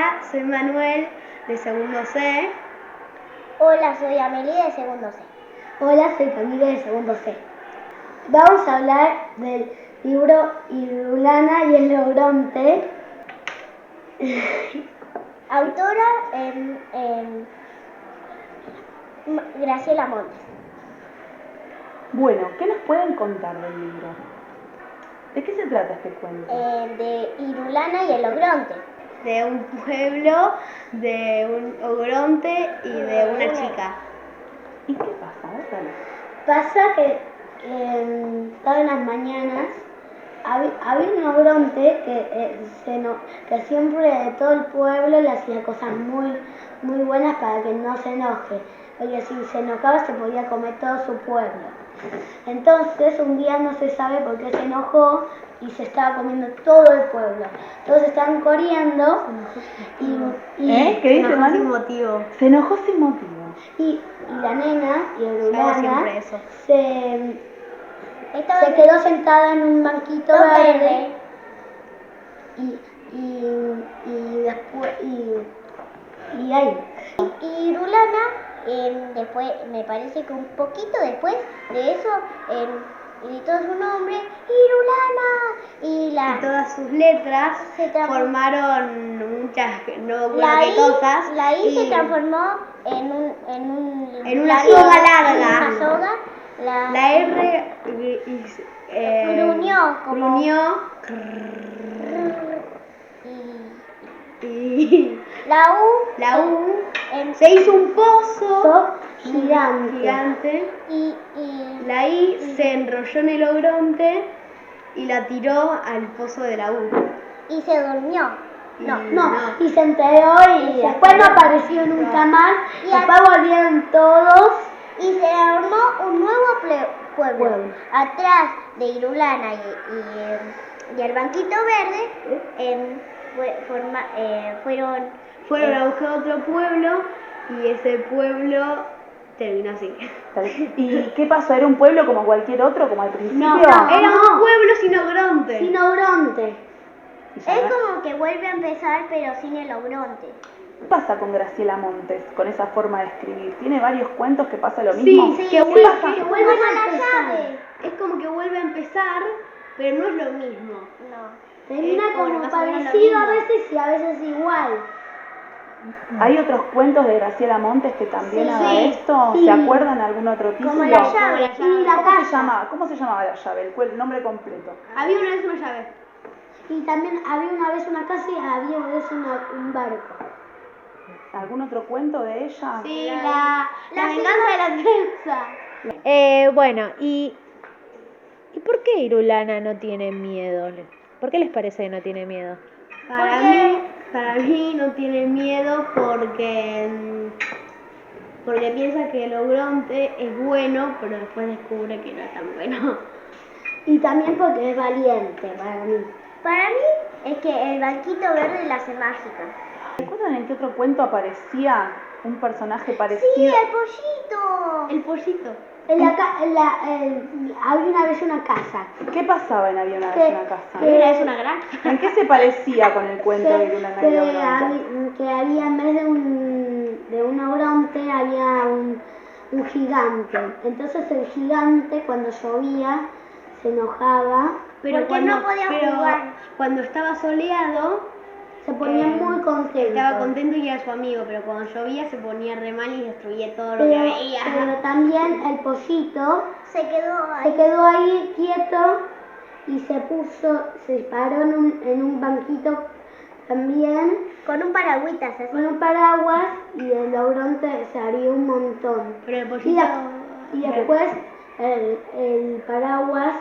Hola, soy Manuel de segundo C. Hola, soy Amelie de segundo C. Hola, soy Camila de segundo C. Vamos a hablar del libro Irulana y el Logronte. Autora Graciela Montes. Bueno, ¿qué nos pueden contar del libro? ¿De qué se trata este cuento? De Irulana y el Logronte. De un pueblo, de un ogronte y de una chica. ¿Y qué pasa? A ver, dale. Pasa que todas las mañanas había un ogronte que siempre de todo el pueblo le hacía cosas muy buenas para que no se enoje. Porque si se enojaba se podía comer todo su pueblo. Entonces un día no se sabe por qué se enojó y se estaba comiendo todo el pueblo. Todos estaban corriendo y ¿Qué dice, Manu? Sin motivo. Se enojó sin motivo. Y la nena, Hago siempre Irulana, eso. se quedó sentada en un banquito verde y ahí. Y Irulana, después, me parece que un poquito después de eso, gritó su nombre, ¡Irulana! Y todas sus letras formaron muchas cosas. La I se transformó en una soga larga. Una soga. La R gruñó. Y la U se hizo un pozo gigante. Y la I se enrolló en el ogronte y la tiró al pozo de la U. Y se durmió. Y se enteró y después no apareció nunca más. Y después volvieron todos. Y se armó un nuevo pueblo. Atrás de Irulana y el banquito verde fueron a buscar otro pueblo y ese pueblo terminó así. ¿Y qué pasó? ¿Era un pueblo como cualquier otro, como al principio? No, era un pueblo sin ogronte. Sin ogronte. Es como que vuelve a empezar pero sin el ogronte. ¿Qué pasa con Graciela Montes, con esa forma de escribir? ¿Tiene varios cuentos que pasa lo mismo? Sí, que vuelve a llave. Es como que vuelve a empezar, pero no es lo mismo. No. Termina como parecido a veces y a veces igual. ¿Hay otros cuentos de Graciela Montes que también haga esto? Sí. ¿Se acuerdan algún otro título? Como la llave. Y la casa. ¿Cómo se llamaba la llave? El nombre completo. Había una vez una llave. Y también había una vez una casa y había una vez un barco. ¿Algún otro cuento de ella? Sí, la venganza de la trenza. Bueno, ¿y por qué Irulana no tiene miedo? ¿Por qué les parece que no tiene miedo? Para mí no tiene miedo porque piensa que el ogronte es bueno, pero después descubre que no es tan bueno. Y también porque es valiente para mí. Para mí es que el banquito verde la hace mágica. ¿Recuerdan en qué otro cuento aparecía un personaje parecido? Sí, el pollito. El pollito. Había una vez una casa. ¿Qué pasaba en Había una vez una casa? Había una vez una granja. ¿En qué se parecía con el cuento de Irulana y el Ogronte? Que había en vez de un ogronte había un gigante. Entonces el gigante cuando llovía se enojaba. Porque no podía jugar. Cuando estaba soleado se ponía muy contento. Estaba contento y era su amigo, pero cuando llovía se ponía re mal y destruía todo lo que veía. Pero también el pollito se quedó ahí quieto y se paró en un banquito también. Con un paragüitas así. Con un paraguas y el ogronte se abrió un montón. Pero el pollito... Y después el paraguas,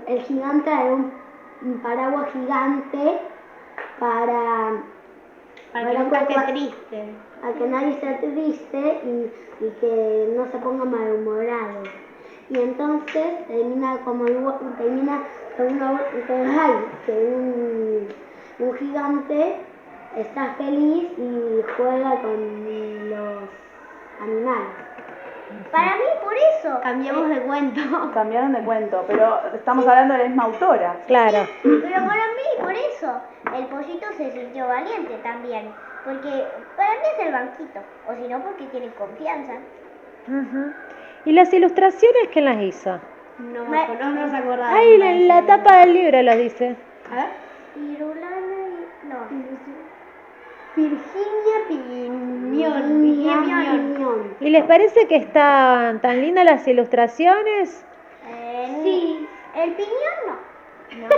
el gigante era un paraguas gigante para que nunca esté triste. Para que nadie esté triste y que no se ponga malhumorado. Y entonces termina con un gigante está feliz y juega con los animales. Para mí, por eso. Cambiamos de cuento. Cambiaron de cuento, pero estamos hablando de la misma autora. Claro. Pero para mí, por eso, el pollito se sintió valiente también. Porque para mí es el banquito. O si no, porque tiene confianza. Ujú. ¿Y las ilustraciones quién las hizo? No nos acordamos. Ahí en la tapa del libro lo dice. A ver. Irulana y... No. Virginia Piñón. Virginia Piñón. ¿Y les parece que están tan lindas las ilustraciones? Sí. El piñón no. No,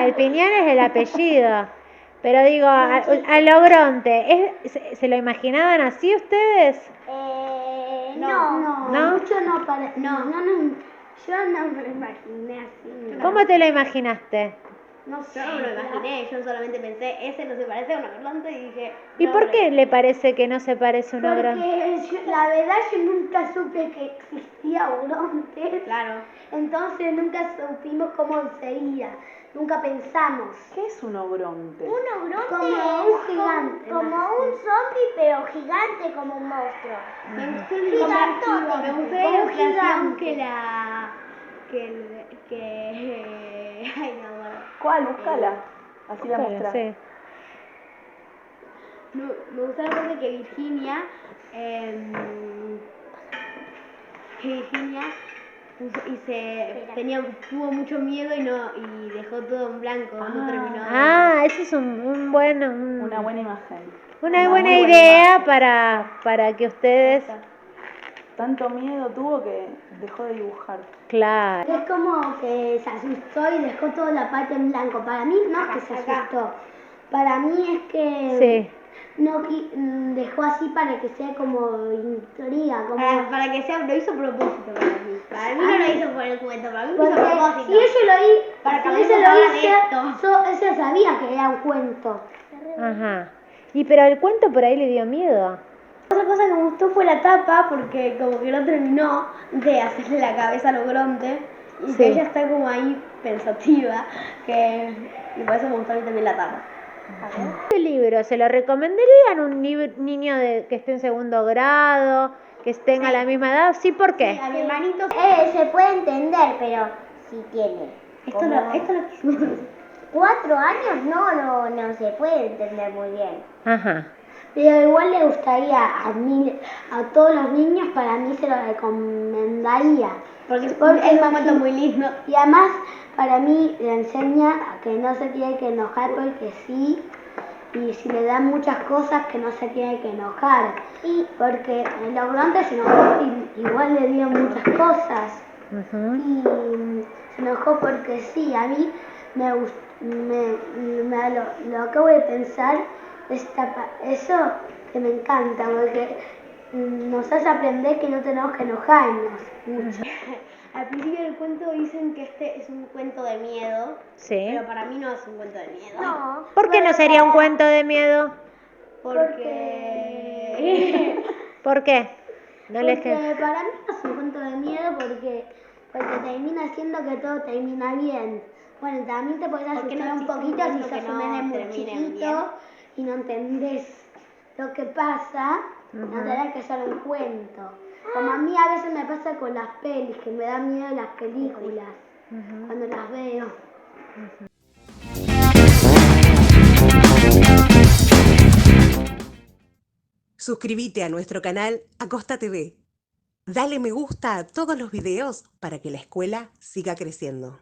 el Piñón es el apellido. Pero digo, a Logronte, ¿se lo imaginaban así ustedes? No. ¿No? Mucho no para. Yo no me lo imaginé así. ¿Cómo te lo imaginaste? No sé. Yo no me lo imaginé, yo solamente pensé, ese no se parece a un Ogronte y dije... ¿Y no, por no. qué le parece que no se parece a un Ogronte? Porque la verdad yo nunca supe que existía Ogronte. Claro. Entonces nunca supimos cómo sería. Nunca pensamos. ¿Qué es un ogronte? Un ogronte Como es un gigante, como más un zombie, pero gigante como un monstruo. Gigantote. Me gustó Como la un ilustración gigante. que la... Ay, no, bueno. ¿Cuál? Búscala. Así la Claro, mostrás. sí. Me gustó la parte que Virginia tuvo mucho miedo y dejó todo en blanco, no terminó. Ah, eso es Una buena imagen. una muy buena buena idea imagen. para que ustedes... Tanto miedo tuvo que dejó de dibujar. Claro. Es como que se asustó y dejó toda la parte en blanco. Para mí no es que se asustó. Para mí es que Sí. no dejó así para que sea como intriga, como Para que sea, lo hizo a propósito para mí. Para mí no lo hizo por el cuento, para mí lo hizo a porque propósito. si ella lo hizo, Para que si hablemos ella lo ahora de hizo, ella sabía que era un cuento. Ajá. Y pero el cuento por ahí le dio miedo. Otra cosa que me gustó fue la tapa, porque como que no terminó de hacerle la cabeza a Logronte y Sí. que ella está como ahí pensativa, y por eso me gustó a mí también la tapa. ¿Este libro se lo recomendarían a un niño que esté en segundo grado, que tenga la misma edad? Sí, ¿por qué? A mi hermanito... Se puede entender, pero si tiene Esto como lo quisimos... 4 años, no se puede entender muy bien. Ajá. Pero igual le gustaría a todos los niños, para mí se lo recomendaría. Porque es Porque un momento muy lindo. Y además, para mí le enseña a que no se tiene que enojar porque sí, y si le dan muchas cosas que no se tiene que enojar. Y porque el Logronte se enojó y igual le dio muchas cosas. Ujú. Y se enojó porque sí, a mí lo acabo de pensar, eso que me encanta, porque nos hace aprender que no tenemos que enojarnos mucho. Al principio del cuento dicen que este es un cuento de miedo, Sí. pero para mí no es un cuento de miedo. No. ¿Por qué no sería un cuento de miedo? Porque... ¿Por qué? No les Porque para mí no es un cuento de miedo porque termina siendo que todo termina bien. Bueno, también te puedes Porque asustar no un existe un poquito si cuento que sos no un nene muy termine chiquito bien. y no entendés lo que pasa, no Ujú. tenés que ser un cuento. Como a mí a veces me pasa con las pelis, que me da miedo las películas cuando las veo. Suscríbete a nuestro canal Acosta TV. Dale me gusta a todos los videos para que la escuela siga creciendo.